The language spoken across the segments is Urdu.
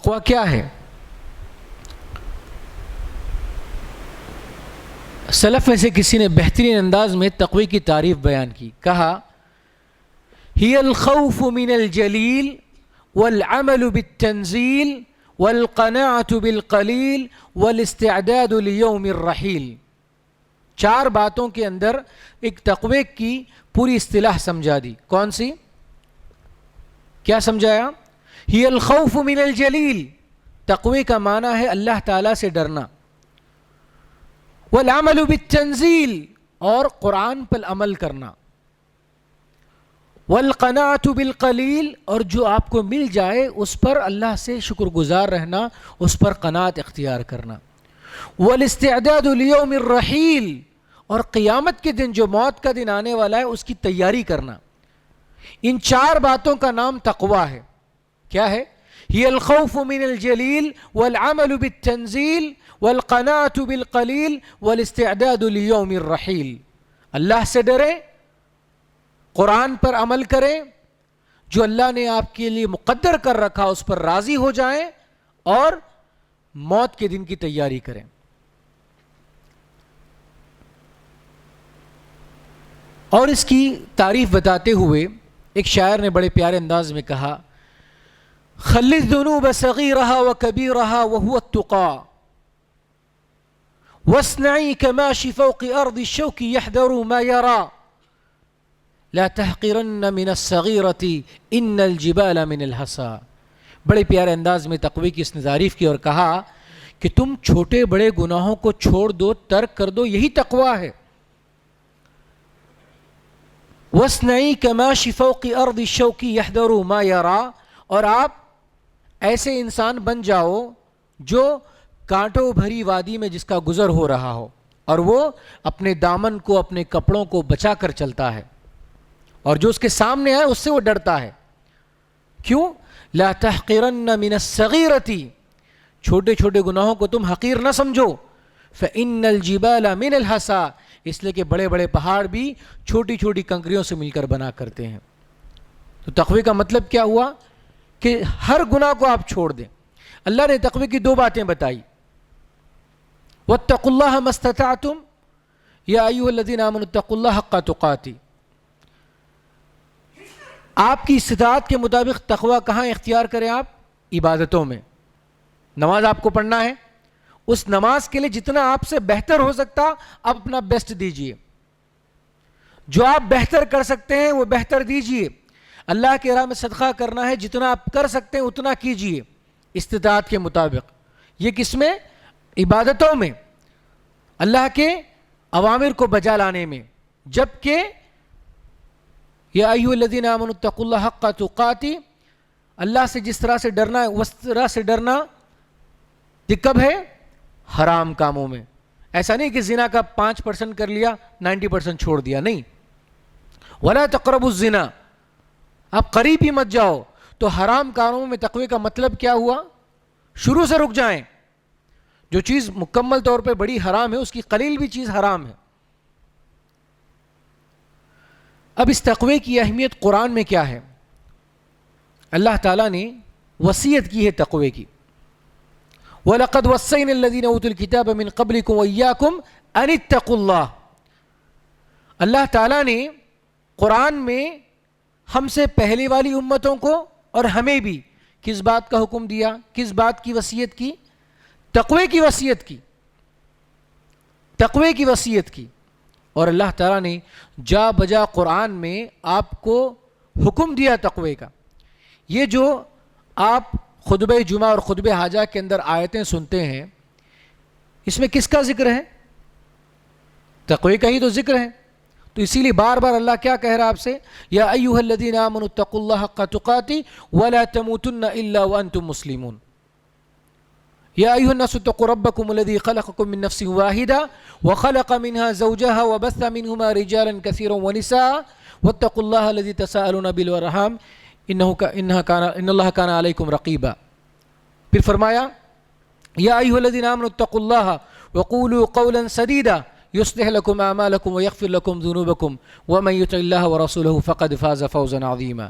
تقوی کیا ہے؟ سلف میں سے کسی نے بہترین انداز میں تقوی کی تعریف بیان کی، کہا ہی الخوف من الجلیل والعمل بالتنزیل والقناعة بالقلیل والاستعداد لیوم الرحیل۔ چار باتوں کے اندر ایک تقوی کی پوری اصطلاح سمجھا دی۔ کون سی؟ کیا سمجھایا؟ ہی الخوف من الجلیل، تقوی کا معنی ہے اللہ تعالیٰ سے ڈرنا، والعمل بالتنزیل، اور قرآن پر عمل کرنا، والقناعة بالقلیل، اور جو آپ کو مل جائے اس پر اللہ سے شکر گزار رہنا، اس پر قناعت اختیار کرنا، والاستعداد لیوم الرحیل، اور قیامت کے دن جو موت کا دن آنے والا ہے اس کی تیاری کرنا۔ ان چار باتوں کا نام تقوی ہے۔ کیا ہے؟ ہی الخوف من الجلیل والعمل بالتنزیل والقناعة بالقلیل والاستعداد لیوم الرحیل۔ اللہ سے ڈریں، قرآن پر عمل کریں، جو اللہ نے آپ کے لیے مقدر کر رکھا اس پر راضی ہو جائیں، اور موت کے دن کی تیاری کریں۔ اور اس کی تعریف بتاتے ہوئے ایک شاعر نے بڑے پیارے انداز میں کہا خل الذنوب صغيرها وكبيرها وهو التقى واصنعي كماشي فوق أرض الشوك يحذر ما يرى لا تحقرن من الصغيرة إن الجبال من الحصى۔ بڑے پیارے انداز میں تقوی کی اس نے تعریف کی اور کہا کہ تم چھوٹے بڑے گناہوں کو چھوڑ دو، ترک کر دو، یہی تقوی ہے۔ وَاصْنَعِي كَمَاشِي فَوْقِ أَرْضِ الشَّوْكِ يَحْذَرُ مَا يَرَى، اور آپ ایسے انسان بن جاؤ جو کانٹوں بھری وادی میں جس کا گزر ہو رہا ہو، اور وہ اپنے دامن کو، اپنے کپڑوں کو بچا کر چلتا ہے، اور جو اس کے سامنے آئے اس سے وہ ڈرتا ہے۔ کیوں؟ لا تحقرن من الصغیرۃ، چھوٹے چھوٹے گناہوں کو تم حقیر نہ سمجھو، فإن الجبال من الحصى، اس لیے کہ بڑے بڑے پہاڑ بھی چھوٹی چھوٹی کنکریوں سے مل کر بنا کرتے ہیں۔ تو تقوی کا مطلب کیا ہوا؟ کہ ہر گناہ کو آپ چھوڑ دیں۔ اللہ نے تقوی کی دو باتیں بتائی، واتقوا اللہ ما استطعتم یا ایھا الذین آمنوا اتقوا اللہ حق تقاتہ۔ آپ کی استطاعت کے مطابق تقوی کہاں اختیار کریں؟ آپ عبادتوں میں۔ نماز آپ کو پڑھنا ہے، اس نماز کے لیے جتنا آپ سے بہتر ہو سکتا آپ اپنا بیسٹ دیجئے، جو آپ بہتر کر سکتے ہیں وہ بہتر دیجئے۔ اللہ کے راہ میں صدقہ کرنا ہے، جتنا آپ کر سکتے ہیں اتنا کیجئے استطاعت کے مطابق۔ یہ کس میں؟ عبادتوں میں، اللہ کے اوامر کو بجا لانے میں۔ جبکہ یا ایھا الذین آمنوا اتقوا اللہ حق تقاتہ، اللہ سے جس طرح سے ڈرنا ہے اس طرح سے ڈرنا کب ہے؟ حرام کاموں میں۔ ایسا نہیں کہ زنا کا 5% کر لیا 90% چھوڑ دیا، نہیں۔ ولا تقربوا الزنا، آپ قریب ہی مت جاؤ۔ تو حرام کاموں میں تقوی کا مطلب کیا ہوا؟ شروع سے رک جائیں۔ جو چیز مکمل طور پہ بڑی حرام ہے اس کی قلیل بھی چیز حرام ہے۔ اب اس تقوی کی اہمیت قرآن میں کیا ہے؟ اللہ تعالیٰ نے وصیت کی ہے تقوی کی، وَلَقَدْ وَصَّيْنَا الَّذِينَ أُوتُوا الْكِتَابَ مِنْ قَبْلِكُمْ وَإِيَّاكُمْ أَنِ اتَّقُوا اللَّهَ۔ اللہ تعالیٰ نے قرآن میں ہم سے پہلے والی امتوں کو اور ہمیں بھی کس بات کا حکم دیا؟ کس بات کی وصیت کی؟ تقوی کی وصیت کی، تقوی کی وصیت کی۔ اور اللہ تعالیٰ نے جا بجا قرآن میں آپ کو حکم دیا تقوی کا۔ یہ جو آپ خطبہ جمعہ اور خطبہ حاجہ کے اندر آیتیں سنتے ہیں، اس میں کس کا ذکر ہے؟ تقوی کا ہی تو ذکر ہے۔ تو اسی لیے بار بار اللہ کیا کہہ رہا آپ سے؟ یا ایھا الذین آمنوا اتقوا اللہ حق تقاتہ ولا تموتن الا وانتم مسلمون۔ یا ایھا الناس اتقوا ربکم الذی خلقکم من نفس واحدہ وخلق منها زوجها وبث منهما رجالا كثيرا ونساء واتقوا الله الذي تساءلون به والارحام ان اللہ کان علیکم رقیبا۔ پھر فرمایا یا ایھا الذین آمنوا اتقوا اللہ وقولوا قولا سدیدا یصلح لکم اعمالکم ویغفر لکم ذنوبکم ومن یطع اللہ ورسولہ فقد فاز فوزا عظیما۔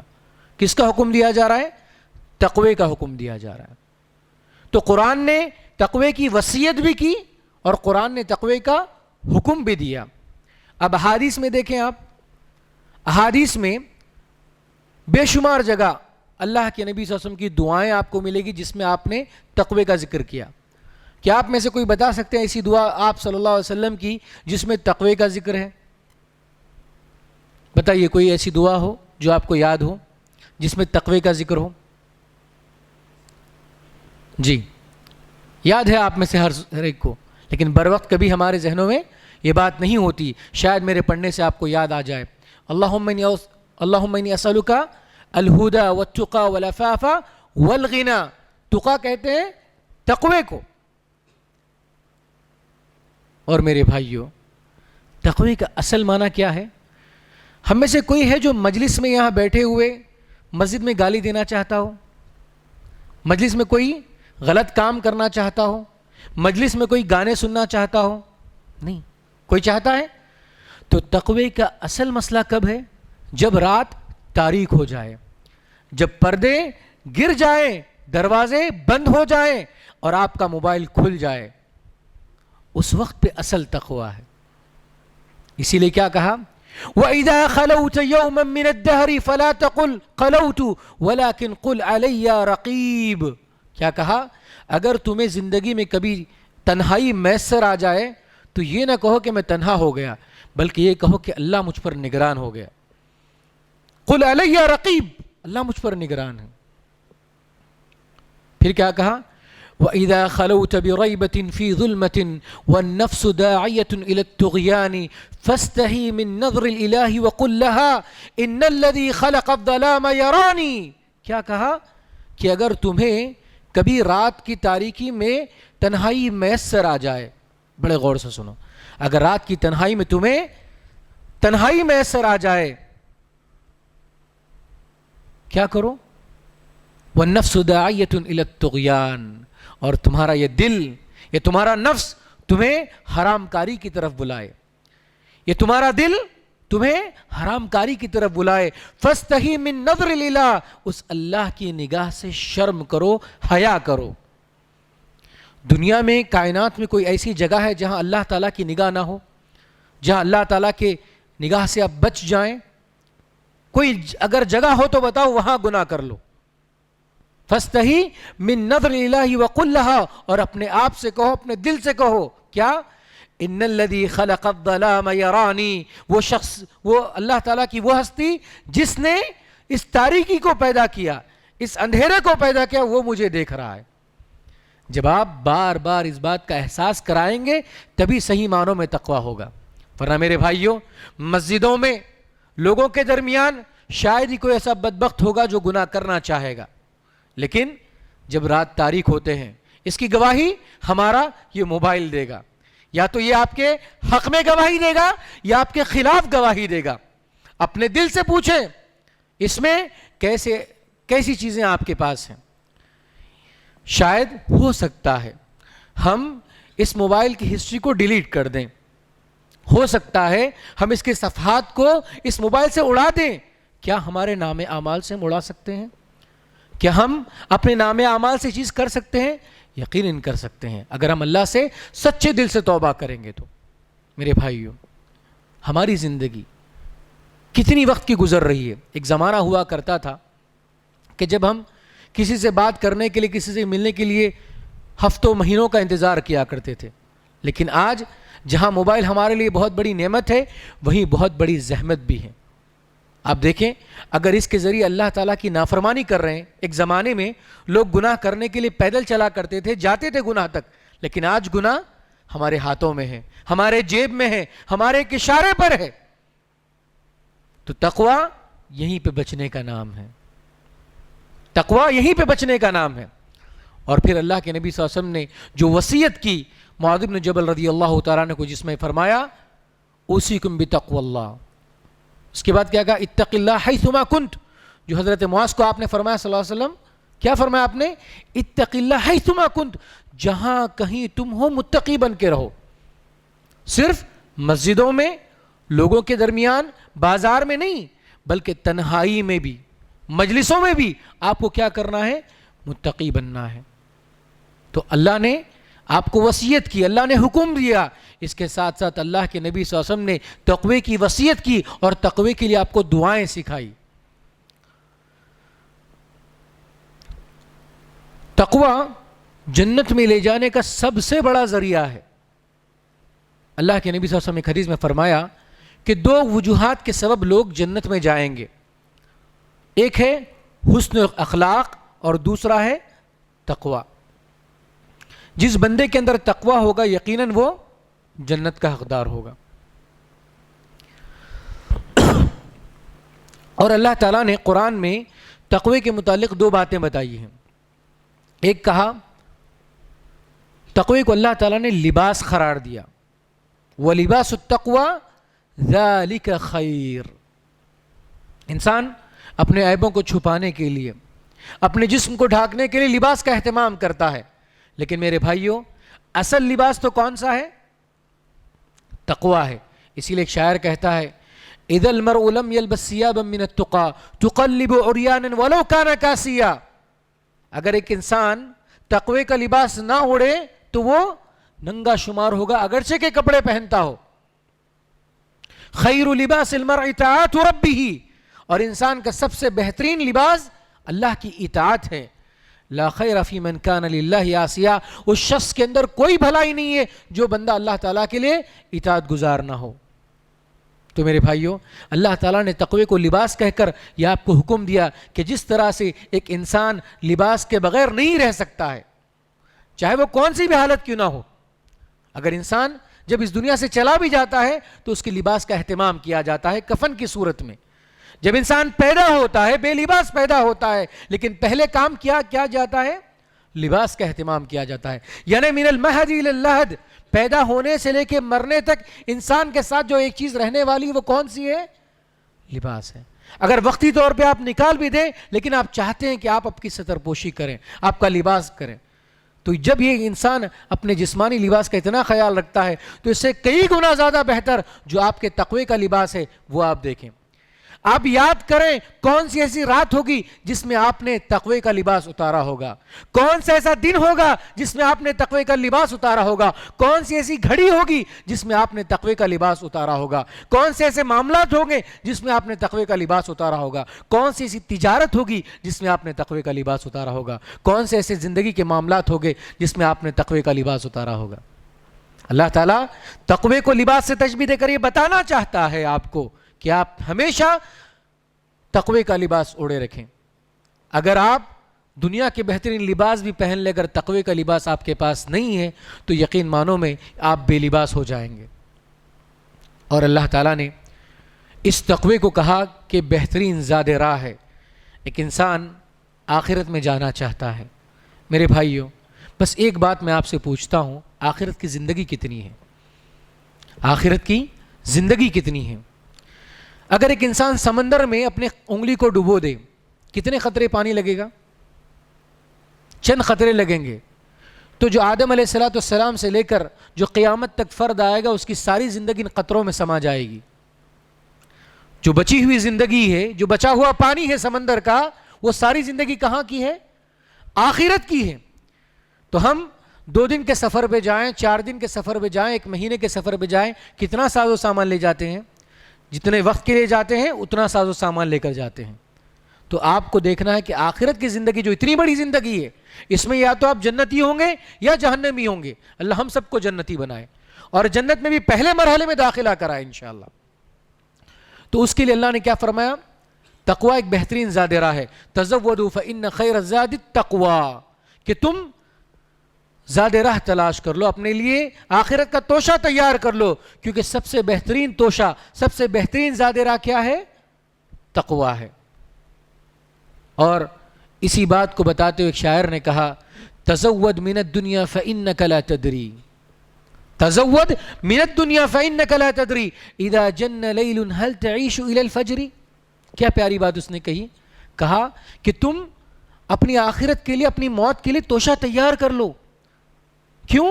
کس کا حکم دیا جا رہا ہے؟ تقوی کا حکم دیا جا رہا ہے۔ تو قرآن نے تقوی کی وصیت بھی کی اور قرآن نے تقوی کا حکم بھی دیا. اب احادیث میں دیکھیں آپ, احادیث میں بے شمار جگہ اللہ کے نبی صلی اللہ علیہ وسلم کی دعائیں آپ کو ملے گی جس میں آپ نے تقوی کا ذکر کیا. کیا آپ میں سے کوئی بتا سکتے ہیں ایسی دعا آپ صلی اللہ علیہ وسلم کی جس میں تقوی کا ذکر ہے؟ بتائیے کوئی ایسی دعا ہو جو آپ کو یاد ہو جس میں تقوی کا ذکر ہو. جی یاد ہے آپ میں سے ہر ایک کو, لیکن بر وقت کبھی ہمارے ذہنوں میں یہ بات نہیں ہوتی. شاید میرے پڑھنے سے آپ کو یاد آ جائے. اللہم انی اسألک الہدی والتقی والعفاف والغنی. تقی کہتے ہیں تقوی کو. اور میرے بھائیوں, تقوی کا اصل معنی کیا ہے؟ ہم میں سے کوئی ہے جو مجلس میں یہاں بیٹھے ہوئے مسجد میں گالی دینا چاہتا ہو؟ مجلس میں کوئی غلط کام کرنا چاہتا ہو؟ مجلس میں کوئی گانے سننا چاہتا ہو؟ نہیں کوئی چاہتا ہے. تو تقوی کا اصل مسئلہ کب ہے؟ جب رات تاریک ہو جائے, جب پردے گر جائیں, دروازے بند ہو جائیں اور آپ کا موبائل کھل جائے, اس وقت پہ اصل تقوی ہے. اسی لیے کیا کہا؟ وَإِذَا خَلَوْتَ يَوْمًا مِّنَ الدَّهْرِ فَلَا تَقُلْ خَلَوْتُ وَلَكِنْ قُلْ عَلَيَّ رَقِيبٌ. کیا کہا؟ اگر تمہیں زندگی میں کبھی تنہائی میسر آ جائے تو یہ نہ کہو کہ میں تنہا ہو گیا, بلکہ یہ کہو کہ اللہ مجھ پر نگران ہو گیا. قُلْ عَلَيَّ رَقِيبٌ, اللہ مجھ پر نگران ہے. پھر کیا کہا؟ وَإِذَا خَلَوْتَ بِرَيْبَةٍ فِي ظُلْمَةٍ وَالنَّفْسُ دَاعِيَةٌ إِلَى الطُّغْيَانِ فَاسْتَحِي مِن نَظْرِ الْإِلَهِ وَقُلْ لَهَا إِنَّ الَّذِي خَلَقَ الظَّلَامَ يَرَانِي. کیا کہا کہ اگر تمہیں کبھی رات کی تاریکی میں تنہائی میسر آ جائے, بڑے غور سے سنو, اگر رات کی تنہائی میں تمہیں تنہائی میسر آ جائے کیا کرو؟ وَالنَّفْسُ دَاعِيَةٌ إِلَى الطُّغْيَانِ, اور تمہارا یہ دل, یہ تمہارا نفس تمہیں حرام کاری کی طرف بلائے, یہ تمہارا دل تمہیں حرام کاری کی طرف بلائے. فَاسْتَحِي مِن نَظْرِ الْإِلَهِ, اس اللہ کی نگاہ سے شرم کرو, حیا کرو. دنیا میں کائنات میں کوئی ایسی جگہ ہے جہاں اللہ تعالیٰ کی نگاہ نہ ہو, جہاں اللہ تعالیٰ کے نگاہ سے آپ بچ جائیں؟ کوئی اگر جگہ ہو تو بتاؤ وہاں گناہ کر لو. فَاسْتَحِي مِن نَظْرِ الْإِلَهِ وَقُلْ لَهَا, اور اپنے آپ سے کہو, اپنے دل سے کہو کیا؟ ان الذي خلق الظلام يراني, وہ شخص, وہ اللہ تعالیٰ کی وہ ہستی جس نے اس تاریکی کو پیدا کیا, اس اندھیرے کو پیدا کیا, وہ مجھے دیکھ رہا ہے. جب آپ بار بار اس بات کا احساس کرائیں گے تبھی صحیح معنوں میں تقویٰ ہوگا. ورنہ میرے بھائیوں, مسجدوں میں لوگوں کے درمیان شاید ہی کوئی ایسا بدبخت ہوگا جو گناہ کرنا چاہے گا, لیکن جب رات تاریک ہوتے ہیں, اس کی گواہی ہمارا یہ موبائل دے گا. یا تو یہ آپ کے حق میں گواہی دے گا یا آپ کے خلاف گواہی دے گا. اپنے دل سے پوچھیں اس میں کیسی چیزیں آپ کے پاس ہیں. شاید ہو سکتا ہے ہم اس موبائل کی ہسٹری کو ڈیلیٹ کر دیں, ہو سکتا ہے ہم اس کے صفحات کو اس موبائل سے اڑا دیں. کیا ہمارے نام اعمال سے ہم اڑا سکتے ہیں؟ کیا ہم اپنے نام اعمال سے چیز کر سکتے ہیں؟ یقیناً کر سکتے ہیں, اگر ہم اللہ سے سچے دل سے توبہ کریں گے تو. میرے بھائیوں, ہماری زندگی کتنی وقت کی گزر رہی ہے. ایک زمانہ ہوا کرتا تھا کہ جب ہم کسی سے بات کرنے کے لیے, کسی سے ملنے کے لیے ہفتوں مہینوں کا انتظار کیا کرتے تھے, لیکن آج جہاں موبائل ہمارے لیے بہت بڑی نعمت ہے وہیں بہت بڑی زحمت بھی ہے. آپ دیکھیں, اگر اس کے ذریعے اللہ تعالیٰ کی نافرمانی کر رہے ہیں, ایک زمانے میں لوگ گناہ کرنے کے لیے پیدل چلا کرتے تھے, جاتے تھے گناہ تک, لیکن آج گناہ ہمارے ہاتھوں میں ہے, ہمارے جیب میں ہے, ہمارے ایک اشارے پر ہے. تو تقویٰ یہیں پہ بچنے کا نام ہے, تقویٰ یہیں پہ بچنے کا نام ہے. اور پھر اللہ کے نبی صلی اللہ علیہ وسلم نے جو وصیت کی معاذ بن جبل رضی اللہ تعالیٰ عنہ کو, جس میں فرمایا اوصیکم بتقوی اللہ, اس کے بعد کیا کہا؟ اتق اللہ حیثما کنت. جو حضرت معاذ کو آپ نے فرمایا صلی اللہ علیہ وسلم, کیا فرمایا آپ نے؟ اتق اللہ حیثما کنت, جہاں کہیں تم ہو متقی بن کے رہو. صرف مسجدوں میں, لوگوں کے درمیان, بازار میں نہیں, بلکہ تنہائی میں بھی, مجلسوں میں بھی آپ کو کیا کرنا ہے؟ متقی بننا ہے. تو اللہ نے آپ کو وصیت کی, اللہ نے حکم دیا, اس کے ساتھ ساتھ اللہ کے نبی صلی اللہ علیہ وسلم نے تقوی کی وصیت کی اور تقوی کے لیے آپ کو دعائیں سکھائی. تقوی جنت میں لے جانے کا سب سے بڑا ذریعہ ہے. اللہ کے نبی صلی اللہ علیہ وسلم نے ایک حدیث میں فرمایا کہ 2 وجوہات کے سبب لوگ جنت میں جائیں گے. ایک ہے حسن اخلاق اور دوسرا ہے تقوی. جس بندے کے اندر تقوی ہوگا یقیناً وہ جنت کا حقدار ہوگا. اور اللہ تعالیٰ نے قرآن میں تقوی کے متعلق 2 باتیں بتائی ہیں. ایک کہا تقوی کو اللہ تعالیٰ نے لباس قرار دیا, وَلِبَاسُ التَّقْوَى ذَلِكَ خَيْرٌ. انسان اپنے عیبوں کو چھپانے کے لیے, اپنے جسم کو ڈھانکنے کے لیے لباس کا اہتمام کرتا ہے, لیکن میرے بھائیوں اصل لباس تو کون سا ہے؟ تقوی ہے. اسی لیے ایک شاعر کہتا ہے اذا المرء لم يلبس ثيابا من التقى تقلب عريانا ولو كان كاسيا. اگر ایک انسان تقوی کا لباس نہ اوڑھے تو وہ ننگا شمار ہوگا اگرچہ کے کپڑے پہنتا ہو. خیر لباس المرء طاعت ربه, اور انسان کا سب سے بہترین لباس اللہ کی اطاعت ہے. لا خیر فی من کان للہ عاصیا, اس شخص کے اندر کوئی بھلائی نہیں ہے جو بندہ اللہ تعالیٰ کے لیے اطاعت گزار نہ ہو. تو میرے بھائیوں اللہ تعالیٰ نے تقوی کو لباس کہہ کر یہ آپ کو حکم دیا کہ جس طرح سے ایک انسان لباس کے بغیر نہیں رہ سکتا ہے, چاہے وہ کون سی بھی حالت کیوں نہ ہو. اگر انسان جب اس دنیا سے چلا بھی جاتا ہے تو اس کے لباس کا اہتمام کیا جاتا ہے کفن کی صورت میں. جب انسان پیدا ہوتا ہے بے لباس پیدا ہوتا ہے, لیکن پہلے کام کیا جاتا ہے؟ لباس کا اہتمام کیا جاتا ہے. یعنی من المہد الی اللحد, پیدا ہونے سے لے کے مرنے تک انسان کے ساتھ جو ایک چیز رہنے والی وہ کون سی ہے؟ لباس ہے. اگر وقتی طور پہ آپ نکال بھی دیں لیکن آپ چاہتے ہیں کہ آپ کی ستر پوشی کریں, آپ کا لباس کریں, تو جب یہ انسان اپنے جسمانی لباس کا اتنا خیال رکھتا ہے تو اس سے کئی گنا زیادہ بہتر جو آپ کے تقوی کا لباس ہے وہ آپ دیکھیں. آپ یاد کریں کون سی ایسی رات ہوگی جس میں آپ نے تقوی کا لباس اتارا ہوگا, کون سا ایسا دن ہوگا جس میں آپ نے تقوی کا لباس اتارا ہوگا, کون سی ایسی گھڑی ہوگی جس میں آپ نے تقوی کا لباس اتارا ہوگا, کون سے ایسے معاملات ہوں گے جس میں آپ نے تقوی کا لباس اتارا ہوگا, کون سی ایسی تجارت ہوگی جس میں آپ نے تقوی کا لباس اتارا ہوگا, کون سے ایسے زندگی کے معاملات ہوں گے جس میں آپ نے تقوی کا لباس اتارا ہوگا. اللہ تعالیٰ تقوی کو لباس سے تشبیہ دے کر یہ بتانا چاہتا ہے آپ کو کہ آپ ہمیشہ تقوی کا لباس اوڑھے رکھیں. اگر آپ دنیا کے بہترین لباس بھی پہن لے, اگر تقوی کا لباس آپ کے پاس نہیں ہے تو یقین مانو میں آپ بے لباس ہو جائیں گے. اور اللہ تعالیٰ نے اس تقوی کو کہا کہ بہترین زاد راہ ہے. ایک انسان آخرت میں جانا چاہتا ہے. میرے بھائیوں بس ایک بات میں آپ سے پوچھتا ہوں, آخرت کی زندگی کتنی ہے؟ آخرت کی زندگی کتنی ہے؟ اگر ایک انسان سمندر میں اپنے انگلی کو ڈبو دے کتنے قطرے پانی لگے گا؟ چند قطرے لگیں گے. تو جو آدم علیہ السلام سے لے کر جو قیامت تک فرد آئے گا اس کی ساری زندگی ان قطروں میں سما جائے گی. جو بچی ہوئی زندگی ہے, جو بچا ہوا پانی ہے سمندر کا, وہ ساری زندگی کہاں کی ہے؟ آخرت کی ہے. تو ہم 2 دن کے سفر پہ جائیں, 4 دن کے سفر پہ جائیں, 1 مہینے کے سفر پہ جائیں, کتنا ساز و سامان لے جاتے ہیں؟ جتنے وقت کے لیے جاتے ہیں اتنا ساز و سامان لے کر جاتے ہیں. تو آپ کو دیکھنا ہے کہ آخرت کی زندگی جو اتنی بڑی زندگی ہے اس میں یا تو آپ جنتی ہوں گے یا جہنمی ہوں گے. اللہ ہم سب کو جنتی بنائے اور جنت میں بھی پہلے مرحلے میں داخلہ کرائے انشاءاللہ. تو اس کے لیے اللہ نے کیا فرمایا؟ تقوی ایک بہترین زاد راہ ہے. تزودوا فإن خیر الزاد التقوی, کہ تم زاد راہ تلاش کر لو, اپنے لیے آخرت کا توشہ تیار کر لو, کیونکہ سب سے بہترین توشہ, سب سے بہترین زاد راہ کیا ہے؟ تقوی ہے. اور اسی بات کو بتاتے ہوئے ایک شاعر نے کہا تزود من الدنیا فإنک لا تدری, تزود من الدنیا فإنک لا تدری اذا جن لیل هل تعیش الى الفجر. کیا پیاری بات اس نے کہی, کہا کہ تم اپنی آخرت کے لیے, اپنی موت کے لیے توشہ تیار کر لو. کیوں؟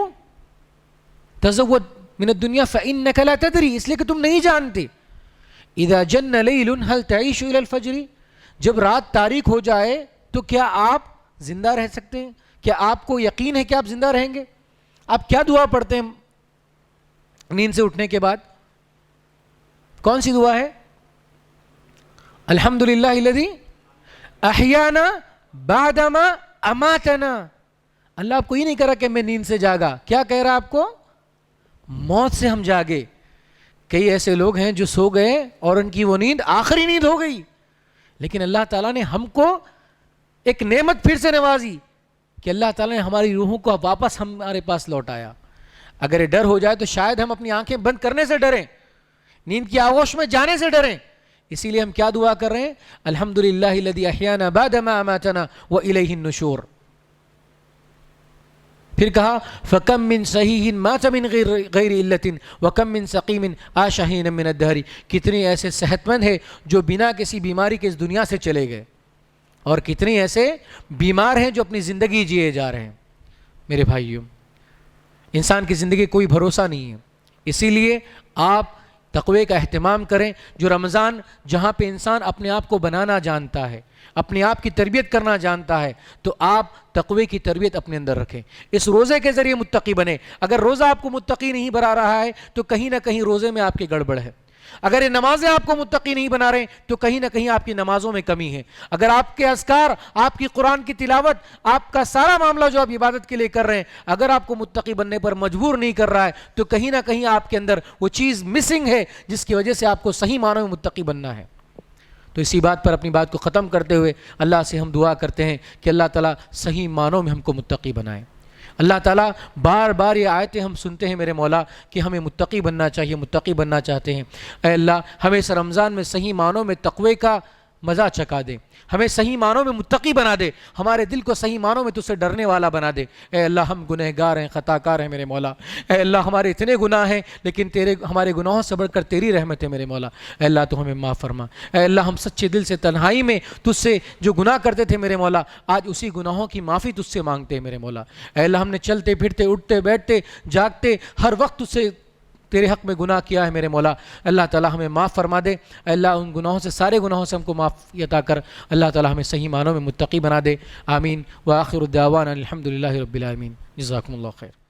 تزود من الدنیا فإنک لا تدری, اس لیے کہ تم نہیں جانتے. اذا جن لیل هل تعیش الى الفجر, جب رات تاریک ہو جائے تو کیا آپ زندہ رہ سکتے ہیں؟ کیا آپ کو یقین ہے کہ آپ زندہ رہیں گے؟ آپ کیا دعا پڑھتے ہیں نیند سے اٹھنے کے بعد؟ کون سی دعا ہے؟ الحمدللہ الذی احیانا بعدما اماتنا. اللہ آپ کو یہ نہیں کہہ رہا کہ میں نیند سے جاگا، کیا کہہ رہا آپ کو؟ موت سے ہم جاگے. کئی ایسے لوگ ہیں جو سو گئے اور ان کی وہ نیند آخری نیند ہو گئی، لیکن اللہ تعالیٰ نے ہم کو ایک نعمت پھر سے نوازی کہ اللہ تعالیٰ نے ہماری روحوں کو واپس ہمارے پاس لوٹایا. اگر یہ ڈر ہو جائے تو شاید ہم اپنی آنکھیں بند کرنے سے ڈریں، نیند کی آغوش میں جانے سے ڈریں. اسی لیے ہم کیا دعا کر رہے ہیں؟ الحمدللہ الذی احیانا بعد ما اماتنا والیہ النشور. پھر کہا فکم من صحیح مات من غیر علت وکم من سقیم عاش حینا من الدہر. کتنے ایسے صحت مند ہیں جو بنا کسی بیماری کے اس دنیا سے چلے گئے، اور کتنے ایسے بیمار ہیں جو اپنی زندگی جیے جا رہے ہیں. میرے بھائیوں، انسان کی زندگی کوئی بھروسہ نہیں ہے. اسی لیے آپ تقوی کا اہتمام کریں. جو رمضان جہاں پہ انسان اپنے آپ کو بنانا جانتا ہے، اپنے آپ کی تربیت کرنا جانتا ہے، تو آپ تقوی کی تربیت اپنے اندر رکھیں. اس روزے کے ذریعے متقی بنے. اگر روزہ آپ کو متقی نہیں بنا رہا ہے تو کہیں نہ کہیں روزے میں آپ کی گڑبڑ ہے. اگر یہ نمازیں آپ کو متقی نہیں بنا رہے تو کہیں نہ کہیں آپ کی نمازوں میں کمی ہے. اگر آپ کے اذکار، آپ کی قرآن کی تلاوت، آپ کا سارا معاملہ جو آپ عبادت کے لیے کر رہے ہیں، اگر آپ کو متقی بننے پر مجبور نہیں کر رہا ہے تو کہیں نہ کہیں آپ کے اندر وہ چیز مسنگ ہے جس کی وجہ سے آپ کو صحیح معنوں میں متقی بننا ہے. تو اسی بات پر اپنی بات کو ختم کرتے ہوئے اللہ سے ہم دعا کرتے ہیں کہ اللہ تعالیٰ صحیح معنوں میں ہم کو متقی بنائے. اللہ تعالیٰ بار بار یہ آیتیں ہم سنتے ہیں میرے مولا کہ ہمیں متقی بننا چاہیے، متقی بننا چاہتے ہیں. اے اللہ ہمیں اس رمضان میں صحیح معنوں میں تقوی کا مزہ چکھا دے، ہمیں صحیح معنوں میں متقی بنا دے، ہمارے دل کو صحیح معنوں میں تجھ سے ڈرنے والا بنا دے. اے اللہ ہم گنہگار ہیں، خطا کار ہیں میرے مولا. اے اللہ ہمارے اتنے گناہ ہیں لیکن ہمارے گناہوں سے بڑھ کر تیری رحمت ہے میرے مولا. اے اللہ تو ہمیں معاف فرما. اے اللہ ہم سچے دل سے تنہائی میں تجھ سے جو گناہ کرتے تھے میرے مولا، آج اسی گناہوں کی معافی تجھ سے مانگتے ہیں میرے مولا. اے اللہ ہم نے چلتے پھرتے، اٹھتے بیٹھتے، جاگتے ہر وقت تجھ سے تیرے حق میں گناہ کیا ہے میرے مولا. اللہ تعالیٰ ہمیں معاف فرما دے. اللہ ان گناہوں سے، سارے گناہوں سے ہم کو معافی عطا کر. اللہ تعالیٰ ہمیں صحیح معنوں میں متقی بنا دے. آمین. وآخر الدعوانا الحمدللہ رب العالمین. جزاکم اللہ خیر.